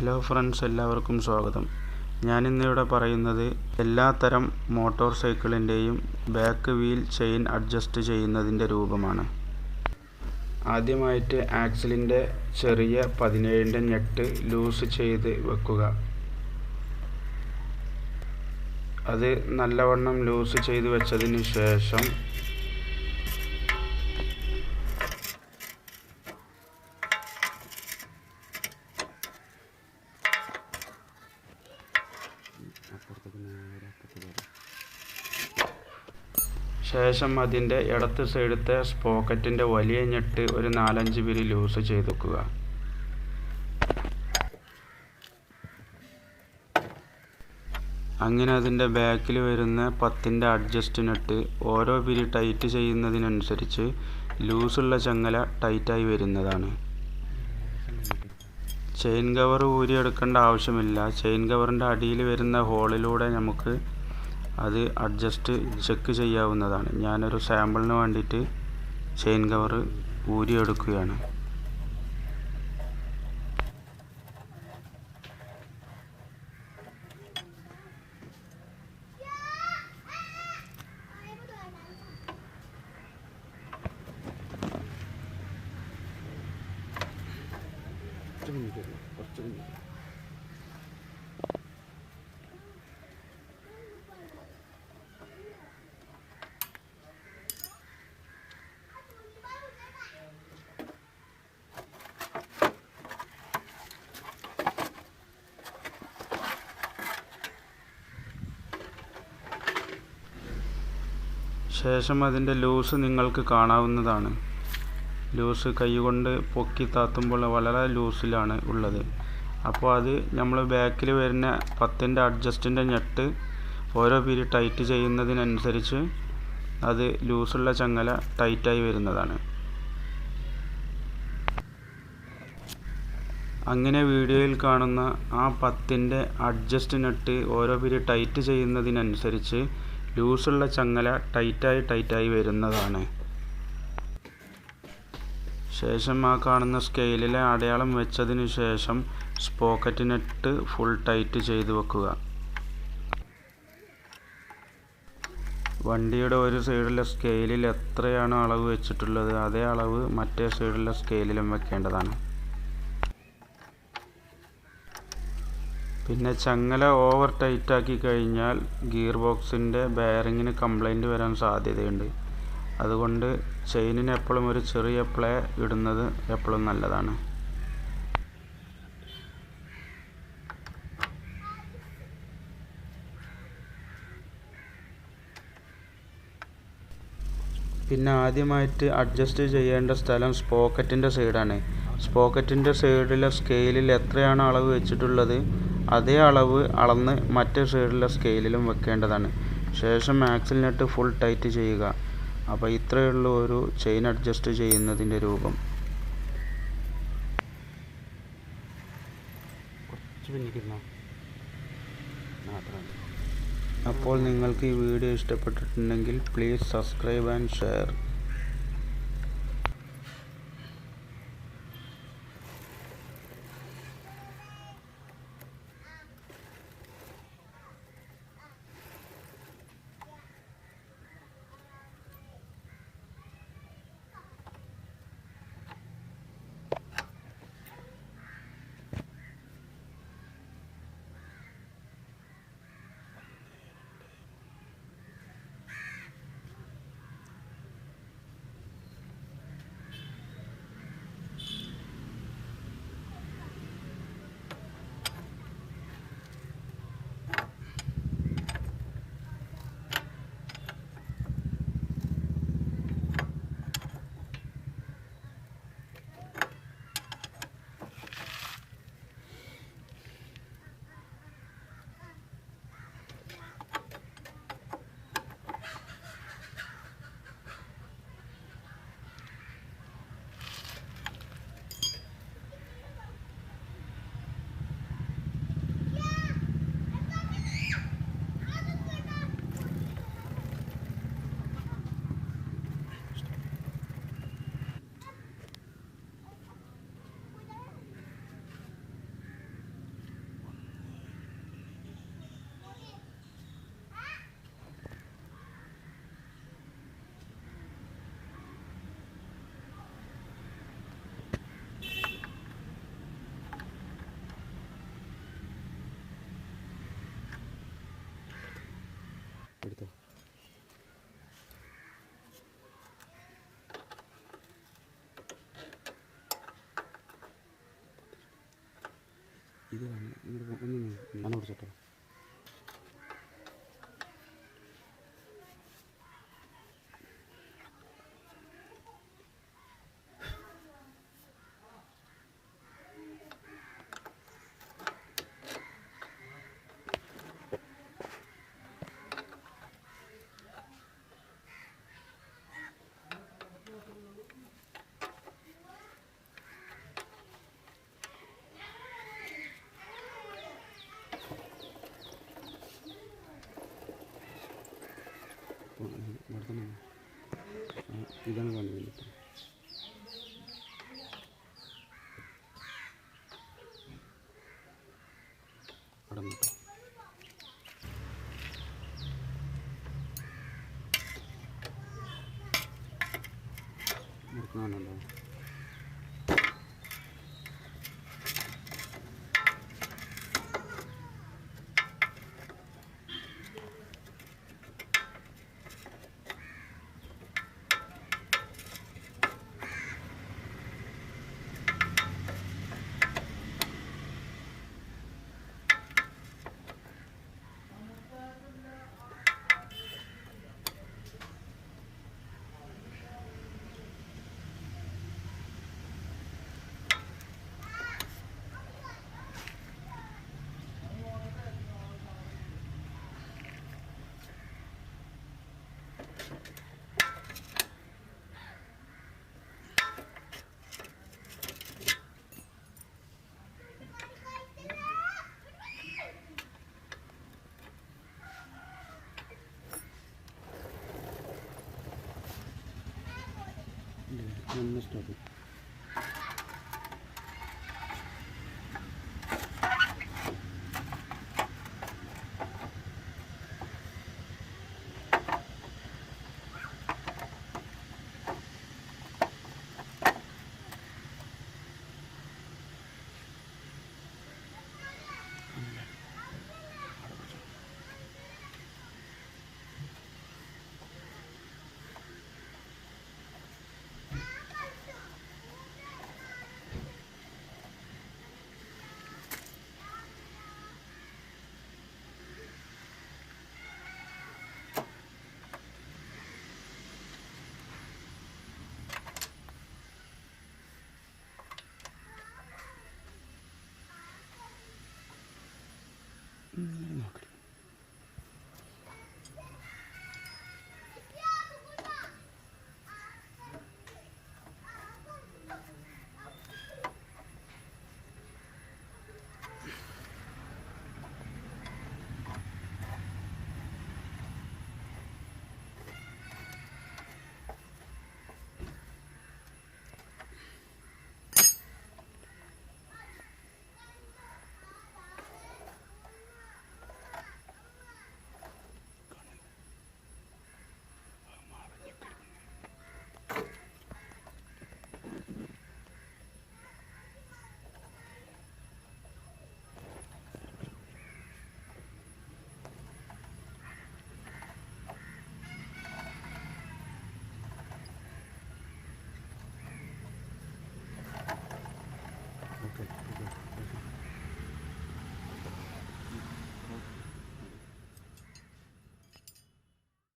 Hello friends, എല്ലാവർക്കും സ്വാഗതം. ഞാനിന്നിവിടെ പറയുന്നത് എല്ലാത്തരം മോട്ടോർ സൈക്കിളിൻ്റെയും ബാക്ക് വീൽ ചെയിൻ അഡ്ജസ്റ്റ് ചെയ്യുന്നതിൻ്റെ രൂപമാണ്. ആദ്യമായിട്ട് ആക്സിലിൻ്റെ ചെറിയ 17ൻ്റെ ഞെട്ട് ലൂസ് ചെയ്ത് വെക്കുക. അത് നല്ലവണ്ണം ലൂസ് ചെയ്ത് വെച്ചതിന് ശേഷം അതിൻ്റെ ഇടത്ത് സൈഡത്തെ സ്പോക്കറ്റിൻ്റെ വലിയ ഞെട്ട് ഒരു 4-5 പിരി ലൂസ് ചെയ്ത് വെക്കുക. അങ്ങനെ അതിൻ്റെ ബാക്കിൽ വരുന്ന 10ൻ്റെ അഡ്ജസ്റ്റ് നട്ട് ഓരോ പിരി ടൈറ്റ് ചെയ്യുന്നതിനനുസരിച്ച് ലൂസുള്ള ചങ്ങല ടൈറ്റായി വരുന്നതാണ്. ചെയിൻ കവർ ഊരിയെടുക്കേണ്ട ആവശ്യമില്ല. ചെയിൻ കവറിൻ്റെ അടിയിൽ വരുന്ന ഹോളിലൂടെ നമുക്ക് അത് അഡ്ജസ്റ്റ് ചെക്ക് ചെയ്യാവുന്നതാണ്. ഞാനൊരു സാമ്പിളിന് വേണ്ടിയിട്ട് ചെയിൻ കവർ ഊരിയെടുക്കുകയാണ്. ശേഷം അതിൻ്റെ ലൂസ് നിങ്ങൾക്ക് കാണാവുന്നതാണ്. ലൂസ് കൈകൊണ്ട് പൊക്കി താത്തുമ്പോൾ വളരെ ലൂസിലാണ് ഉള്ളത്. അപ്പോൾ അത് നമ്മൾ ബാക്കിൽ വരുന്ന 10ൻ്റെ അഡ്ജസ്റ്റിൻ്റെ ഞെട്ട് ഓരോ പിരി ടൈറ്റ് ചെയ്യുന്നതിനനുസരിച്ച് അത് ലൂസുള്ള ചങ്ങല ടൈറ്റായി വരുന്നതാണ്. അങ്ങനെ വീഡിയോയിൽ കാണുന്ന ആ 10ൻ്റെ അഡ്ജസ്റ്റ് നട്ട് ഓരോ പിരി ടൈറ്റ് ചെയ്യുന്നതിനനുസരിച്ച് ലൂസുള്ള ചങ്ങല ടൈറ്റായി വരുന്നതാണ്. ശേഷം ആ കാണുന്ന സ്കെയിലിലെ അടയാളം വെച്ചതിന് ശേഷം സ്പോക്കറ്റ് നട്ട് ഫുൾ ടൈറ്റ് ചെയ്ത് വെക്കുക. വണ്ടിയുടെ ഒരു സൈഡിലെ സ്കെയിലിൽ എത്രയാണ് അളവ് വെച്ചിട്ടുള്ളത് അതേ അളവ് മറ്റേ സൈഡിലെ സ്കെയിലിലും വെക്കേണ്ടതാണ്. പിന്നെ ചങ്ങല ഓവർ ടൈറ്റാക്കി കഴിഞ്ഞാൽ ഗിയർ ബോക്സിൻ്റെ ബെയറിങ്ങിന് കംപ്ലൈൻറ്റ് വരാൻ സാധ്യതയുണ്ട്. അതുകൊണ്ട് ചെയിനിന് എപ്പോഴും ഒരു ചെറിയ പ്ലേ ഇടുന്നത് എപ്പോഴും നല്ലതാണ്. പിന്നെ ആദ്യമായിട്ട് അഡ്ജസ്റ്റ് ചെയ്യേണ്ട സ്ഥലം സ്പോക്കറ്റിൻ്റെ സൈഡാണ്. സ്പോക്കറ്റിൻ്റെ സൈഡിലെ സ്കെയിലിൽ എത്രയാണ് അളവ് വെച്ചിട്ടുള്ളത് അതേ അളവ് അളന്ന് മറ്റേ സൈഡിലെ സ്കെയിലിലും വെക്കേണ്ടതാണ്. ശേഷം ആക്സിൽ നട്ട് ഫുൾ ടൈറ്റ് ചെയ്യുക. അപ്പോൾ ഇത്രയേ ഉള്ളൂ ഒരു ചെയിൻ അഡ്ജസ്റ്റ് ചെയ്യുന്നതിൻ്റെ രൂപം. അപ്പോൾ നിങ്ങൾക്ക് ഈ വീഡിയോ ഇഷ്ടപ്പെട്ടിട്ടുണ്ടെങ്കിൽ പ്ലീസ് സബ്സ്ക്രൈബ് ആൻഡ് ഷെയർ. എടുത്തോ. ഇത് ഒന്ന് പിടിച്ചോട്ടോ. ഇതാണ് പണി വേണ്ടിയിട്ട്. അവിടെ നിട്ടോ. മുറുക്കാനുണ്ടോ? ഒന്ന് സ്റ്റോപ്പ്. നോക്കാം.